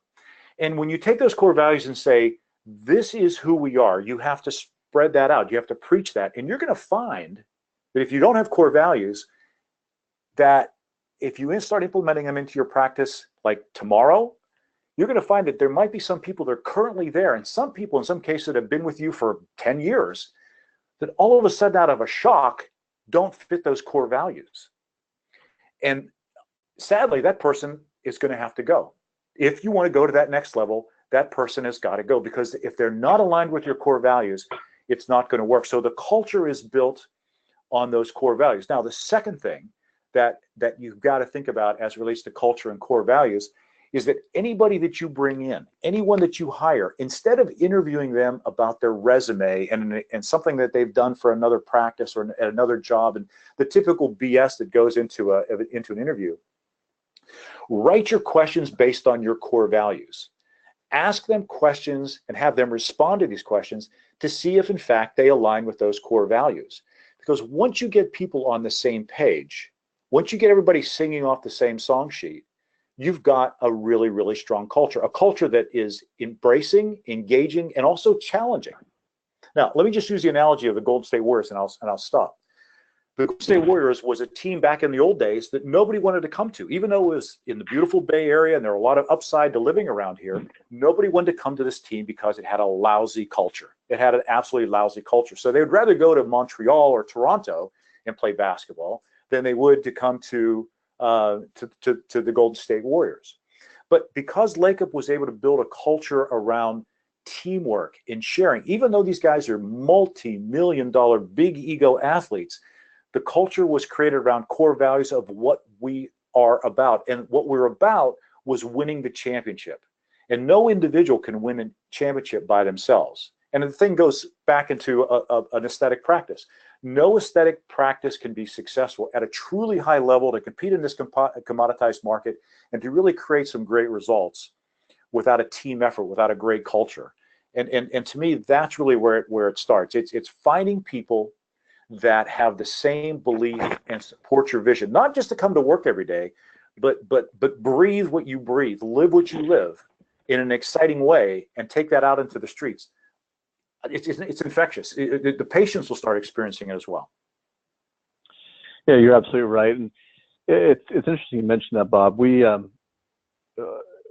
Speaker 2: And when you take those core values and say, this is who we are, you have to spread that out. You have to preach that. And you're going to find that if you don't have core values, that if you start implementing them into your practice like tomorrow, you're going to find that there might be some people that are currently there, and some people in some cases that have been with you for 10 years, that all of a sudden out of a shock don't fit those core values. And sadly, that person is going to have to go. If you want to go to that next level, that person has got to go, because if they're not aligned with your core values, it's not going to work. So the culture is built on those core values. Now, the second thing that you've got to think about as it relates to culture and core values is that anybody that you bring in, anyone that you hire, instead of interviewing them about their resume and something that they've done for another practice or at another job and the typical BS that goes into an interview, write your questions based on your core values. Ask them questions and have them respond to these questions to see if in fact they align with those core values. Because once you get people on the same page, once you get everybody singing off the same song sheet, you've got a really, really strong culture, a culture that is embracing, engaging, and also challenging. Now, let me just use the analogy of the Golden State Warriors, and I'll stop. The Golden State Warriors was a team back in the old days that nobody wanted to come to, even though it was in the beautiful Bay Area and there were a lot of upside to living around here. Nobody wanted to come to this team because it had a lousy culture. It had an absolutely lousy culture. So they would rather go to Montreal or Toronto and play basketball than they would to come to the Golden State Warriors. But because Lacob was able to build a culture around teamwork and sharing, even though these guys are multi-million-dollar big ego athletes, the culture was created around core values of what we are about. And what we're about was winning the championship. And no individual can win a championship by themselves. And the thing goes back into an aesthetic practice. No aesthetic practice can be successful at a truly high level to compete in this commoditized market and to really create some great results without a team effort, without a great culture. And to me, that's really where it starts. It's finding people that have the same belief and support your vision, not just to come to work every day, but breathe what you breathe, live what you live in an exciting way, and take that out into the streets. It's infectious. The patients will start experiencing it as well.
Speaker 1: Yeah, you're absolutely right. And it's interesting you mentioned that, Bob.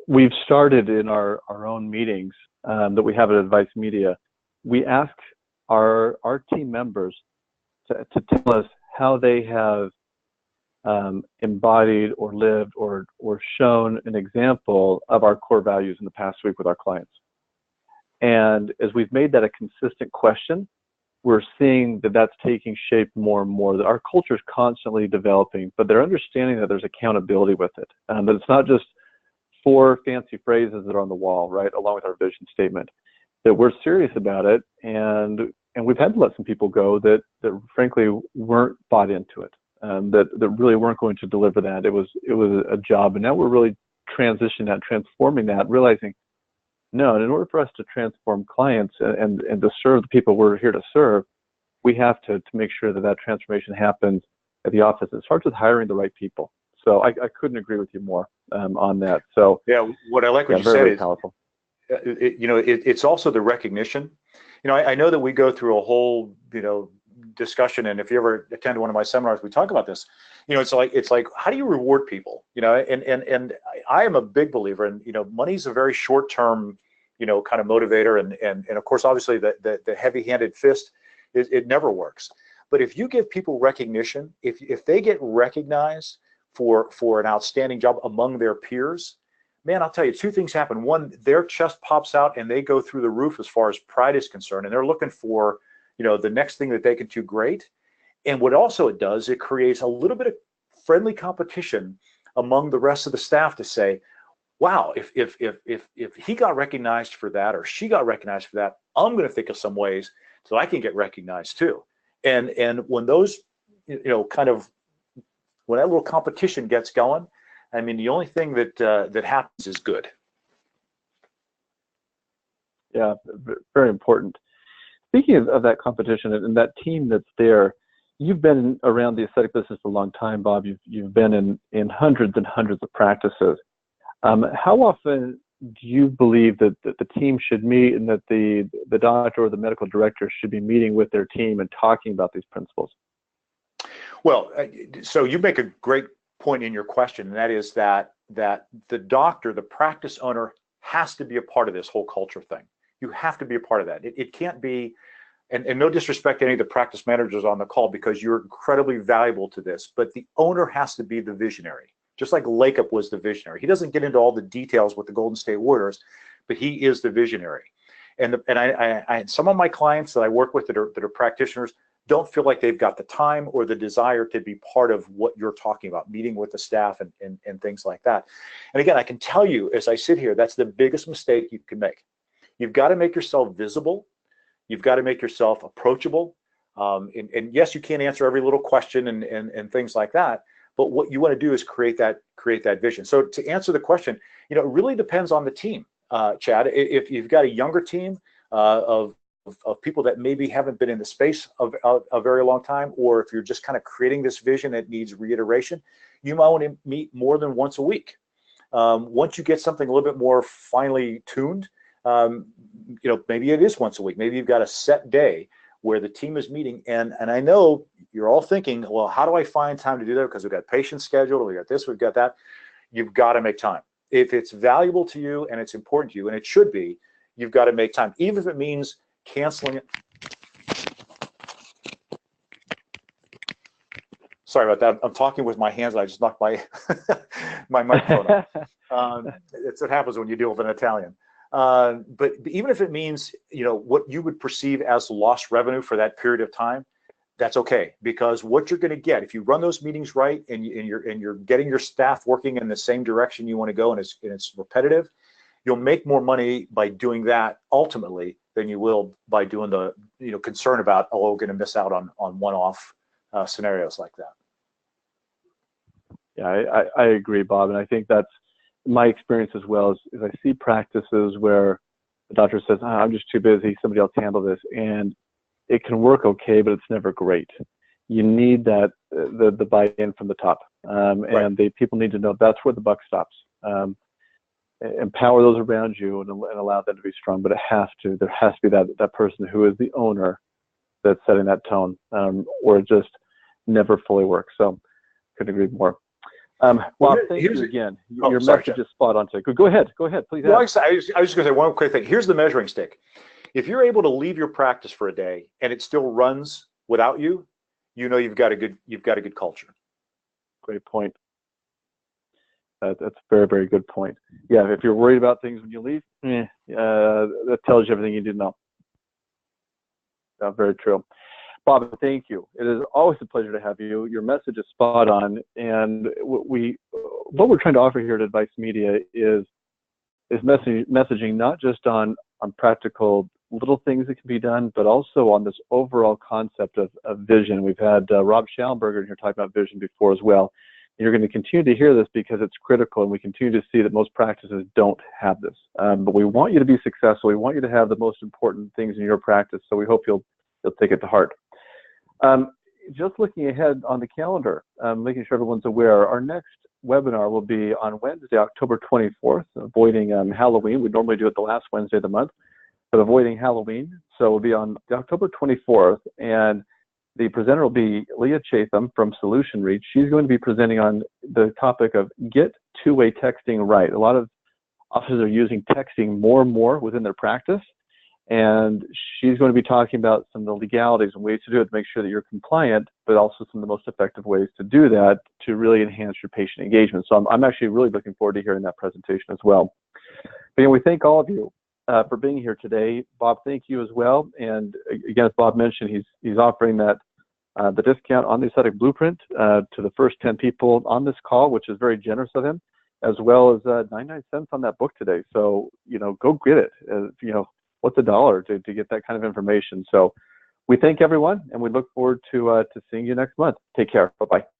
Speaker 1: We've started in our own meetings that we have at Advice Media. We ask our team members to tell us how they have embodied or lived or shown an example of our core values in the past week with our clients. And as we've made that a consistent question, we're seeing that that's taking shape more and more, that our culture is constantly developing, but they're understanding that there's accountability with it. That it's not just 4 fancy phrases that are on the wall, right, along with our vision statement, that we're serious about it. And we've had to let some people go that frankly weren't bought into it, that really weren't going to deliver that. It was a job. And now we're really transitioning that, transforming that, realizing No, and in order for us to transform clients and to serve the people we're here to serve, we have to make sure that that transformation happens at the office. It starts with hiring the right people. So I couldn't agree with you more on that. So
Speaker 2: yeah, what I like what you
Speaker 1: very,
Speaker 2: said
Speaker 1: very
Speaker 2: is,
Speaker 1: powerful.
Speaker 2: it's also the recognition. I know that we go through a whole, discussion, and if you ever attend one of my seminars, we talk about this. It's like how do you reward people? And I am a big believer in, money's a very short term, kind of motivator, and of course, obviously, the heavy-handed fist, it never works. But if you give people recognition, if they get recognized for an outstanding job among their peers, man, I'll tell you, two things happen. One, their chest pops out and they go through the roof as far as pride is concerned, and they're looking for, the next thing that they can do great. And what also it does, it creates a little bit of friendly competition among the rest of the staff to say, wow, if he got recognized for that, or she got recognized for that, I'm going to think of some ways so I can get recognized too. And when those, when that little competition gets going, I mean, the only thing that happens is good.
Speaker 1: Yeah, very important. Speaking of that competition and that team that's there, you've been around the aesthetic business for a long time, Bob. You've been in hundreds and hundreds of practices. How often do you believe that the team should meet, and that the doctor or the medical director should be meeting with their team and talking about these principles?
Speaker 2: Well, so you make a great point in your question, and that is that the doctor, the practice owner, has to be a part of this whole culture thing. You have to be a part of that. It can't be, and no disrespect to any of the practice managers on the call, because you're incredibly valuable to this, but the owner has to be the visionary. Just like Lakeup was the visionary. He doesn't get into all the details with the Golden State Warriors, but he is the visionary. And I some of my clients that I work with that are practitioners don't feel like they've got the time or the desire to be part of what you're talking about, meeting with the staff and things like that. And again, I can tell you, as I sit here, that's the biggest mistake you can make. You've got to make yourself visible. You've got to make yourself approachable. And yes, you can't answer every little question and things like that. But what you want to do is create that vision. So to answer the question, it really depends on the team, Chad. If you've got a younger team of people that maybe haven't been in the space of a very long time, or if you're just kind of creating this vision that needs reiteration, you might want to meet more than once a week. Once you get something a little bit more finely tuned, maybe it is once a week. Maybe you've got a set day where the team is meeting. And I know you're all thinking, well, how do I find time to do that? Because we've got patients scheduled, we got this, we've got that. You've got to make time. If it's valuable to you and it's important to you, and it should be, you've got to make time, even if it means canceling it. Sorry about that. I'm talking with my hands. I just knocked my my microphone off. It's what happens when you deal with an Italian. But even if it means, what you would perceive as lost revenue for that period of time, that's okay, because what you're going to get if you run those meetings right and you're getting your staff working in the same direction you want to go, and it's repetitive, you'll make more money by doing that ultimately than you will by doing the concern about, we're going to miss out on one-off scenarios like that.
Speaker 1: Yeah, I agree, Bob, and I think that's my experience as well. Is I see practices where the doctor says, I'm just too busy, somebody else handle this, and it can work okay, but it's never great. You need that the buy-in from the top,
Speaker 2: Right.
Speaker 1: and the people need to know that's where the buck stops. Empower those around you and allow them to be strong, but there has to be that person who is the owner that's setting that tone, or it just never fully works. So couldn't agree more. Well, thank you again. Your message is spot on today. Go ahead, please.
Speaker 2: Well, I was just going to say one quick thing. Here's the measuring stick. If you're able to leave your practice for a day and it still runs without you, you've got a good culture.
Speaker 1: Great point. That's a very, very good point. Yeah, if you're worried about things when you leave, that tells you everything you need to know. Very true. Bob, thank you. It is always a pleasure to have you. Your message is spot on, and what we're trying to offer here at Advice Media is messaging not just on practical little things that can be done, but also on this overall concept of vision. We've had Rob Schallenberger in here talking about vision before as well. You're going to continue to hear this because it's critical, and we continue to see that most practices don't have this. But we want you to be successful. We want you to have the most important things in your practice, so we hope you'll take it to heart. Just looking ahead on the calendar, making sure everyone's aware, our next webinar will be on Wednesday, October 24th, avoiding Halloween. We normally do it the last Wednesday of the month, but avoiding Halloween. So it'll be on October 24th, and the presenter will be Leah Chatham from Solution Reach. She's going to be presenting on the topic of get two-way texting right. A lot of offices are using texting more and more within their practice, and she's going to be talking about some of the legalities and ways to do it to make sure that you're compliant, but also some of the most effective ways to do that to really enhance your patient engagement. So I'm actually really looking forward to hearing that presentation as well. But we thank all of you for being here today. Bob, thank you as well. And again, as Bob mentioned, he's offering that the discount on the aesthetic blueprint to the first 10 people on this call, which is very generous of him, as well as 99 cents on that book today. So, go get it. What's $1 to get that kind of information? So we thank everyone, and we look forward to seeing you next month. Take care. Bye-bye.